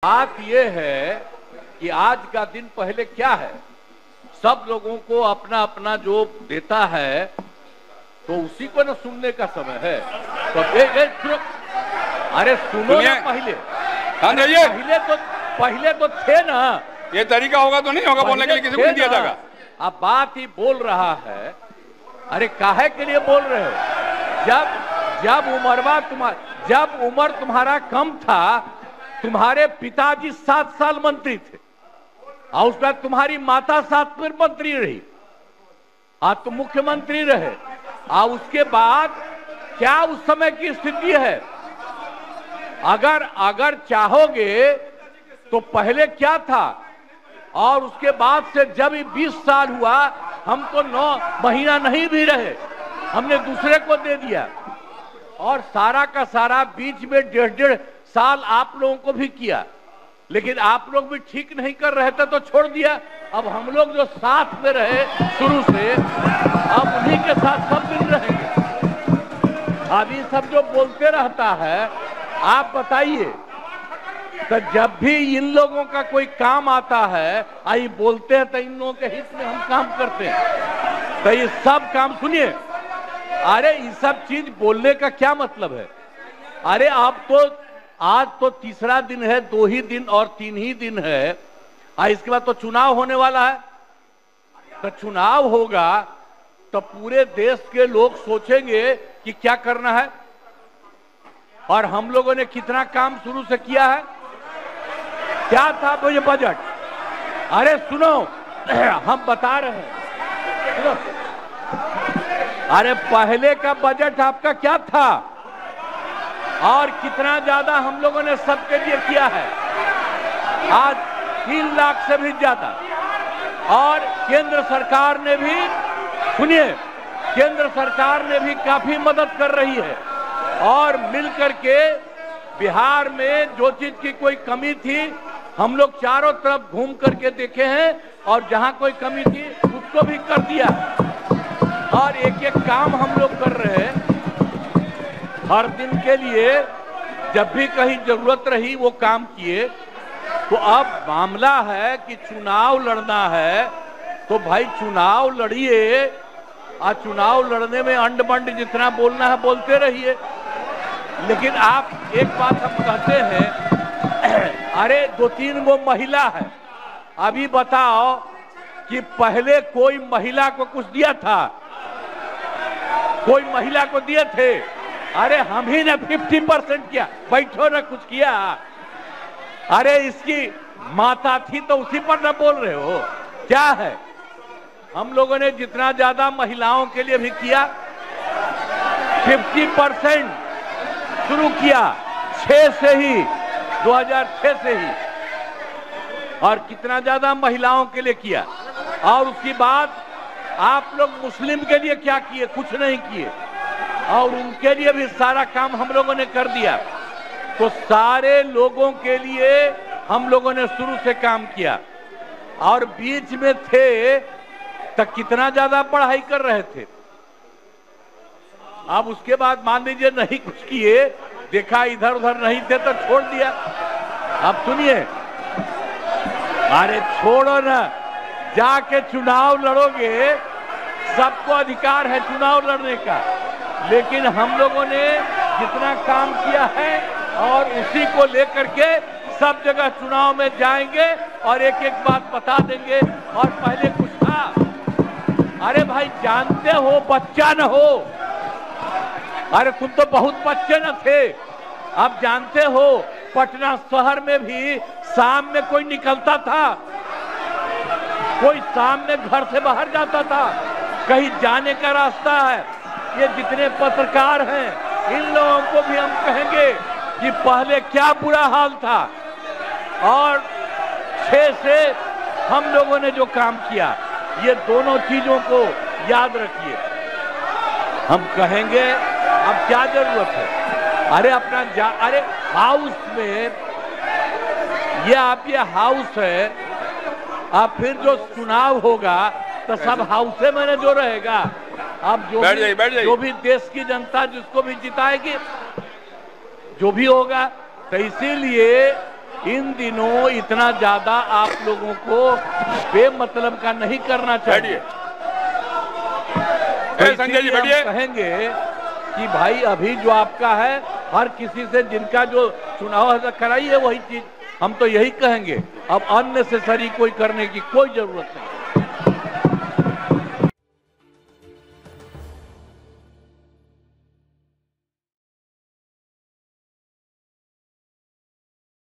बात यह है कि आज का दिन पहले क्या है, सब लोगों को अपना अपना जो देता है तो उसी को न सुनने का समय है। तो अरे सुनो ना पहले। पहले तो थे ना। ये तरीका होगा तो नहीं होगा बोलने के लिए, किसी को नहीं दिया जाएगा। अब बात ही बोल रहा है। अरे काहे के लिए बोल रहे हो? जब उम्र तुम्हारा कम था, तुम्हारे पिताजी 7 साल मंत्री थे और उसके बाद तुम्हारी माता 7 फिर मंत्री रही, आज तो मुख्यमंत्री रहे। और उसके बाद क्या उस समय की स्थिति है? अगर चाहोगे तो पहले क्या था और उसके बाद से जब 20 साल हुआ, हम तो 9 महीना नहीं भी रहे, हमने दूसरे को दे दिया। और सारा का सारा बीच में 1.5 साल आप लोगों को भी किया, लेकिन आप लोग भी ठीक नहीं कर रहे थे तो छोड़ दिया। अब हम लोग जो साथ में रहे शुरू से, अब उन्हीं के साथ सब दिन रहेंगे। अब ये सब जो बोलते रहता है, आप बताइए, तो जब भी इन लोगों का कोई काम आता है, आई बोलते हैं तो इन लोगों के हित में हम काम करते हैं। तो ये सब काम सुनिए, अरे ये सब चीज बोलने का क्या मतलब है? अरे आप तो आज तो तीसरा दिन है, 2 ही दिन और 3 ही दिन है, इसके बाद तो चुनाव होने वाला है। तो चुनाव होगा तो पूरे देश के लोग सोचेंगे कि क्या करना है, और हम लोगों ने कितना काम शुरू से किया है। क्या था मुझे बजट? अरे सुनो, हम बता रहे हैं, सुनो। अरे पहले का बजट आपका क्या था और कितना ज्यादा हम लोगों ने सबके लिए किया है? आज 3 लाख से भी ज्यादा। और केंद्र सरकार ने भी, सुनिए, केंद्र सरकार ने भी काफी मदद कर रही है। और मिलकर के बिहार में जो चीज की कोई कमी थी, हम लोग चारों तरफ घूम करके देखे हैं, और जहां कोई कमी थी उसको भी कर दिया। और एक एक काम हम लोग कर रहे हैं हर दिन के लिए। जब भी कहीं जरूरत रही वो काम किए। तो अब मामला है कि चुनाव लड़ना है, तो भाई चुनाव लड़िए, और चुनाव लड़ने में अंड बंड जितना बोलना है बोलते रहिए। लेकिन आप एक बात हम कहते हैं, अरे 2-3 वो महिला है, अभी बताओ कि पहले कोई महिला को कुछ दिया था? कोई महिला को दिए थे? अरे हम ही ने 50% किया। बैठो ना, कुछ किया? अरे इसकी माता थी तो उसी पर ना बोल रहे हो? क्या है? हम लोगों ने जितना ज्यादा महिलाओं के लिए भी किया, 50% शुरू किया 6 से ही, 2006 से ही। और कितना ज्यादा महिलाओं के लिए किया। और उसके बाद आप लोग मुस्लिम के लिए क्या किए? कुछ नहीं किए। और उनके लिए भी सारा काम हम लोगों ने कर दिया। तो सारे लोगों के लिए हम लोगों ने शुरू से काम किया। और बीच में थे तो कितना ज्यादा पढ़ाई कर रहे थे। अब उसके बाद मान लीजिए नहीं कुछ किए, देखा इधर उधर नहीं थे तो छोड़ दिया। अब सुनिए, अरे छोड़ो ना, जाके चुनाव लड़ोगे, सबको अधिकार है चुनाव लड़ने का। लेकिन हम लोगों ने जितना काम किया है और उसी को लेकर के सब जगह चुनाव में जाएंगे और एक एक बात बता देंगे। और पहले कुछ था, अरे भाई जानते हो, बच्चा न हो, अरे तुम तो बहुत बच्चे न थे। अब जानते हो पटना शहर में भी शाम में कोई निकलता था, कोई शाम में घर से बाहर जाता था, कहीं जाने का रास्ता है। ये जितने पत्रकार हैं, इन लोगों को भी हम कहेंगे कि पहले क्या बुरा हाल था। और 6 से हम लोगों ने जो काम किया, ये दोनों चीजों को याद रखिए। हम कहेंगे अब क्या जरूरत है? अरे अपना अरे हाउस में, ये हाउस है। अब फिर जो चुनाव होगा तो सब हाउसे में जो रहेगा। अब जो भी देश की जनता जिसको भी जिताएगी, जो भी होगा, तो इसीलिए इन दिनों इतना ज्यादा आप लोगों को बेमतलब का नहीं करना चाहिए। संजय जी बैठिए। कहेंगे कि भाई अभी जो आपका है हर किसी से जिनका जो चुनाव कराइए वही चीज, हम तो यही कहेंगे। अब अननेसेसरी कोई करने की कोई जरूरत नहीं।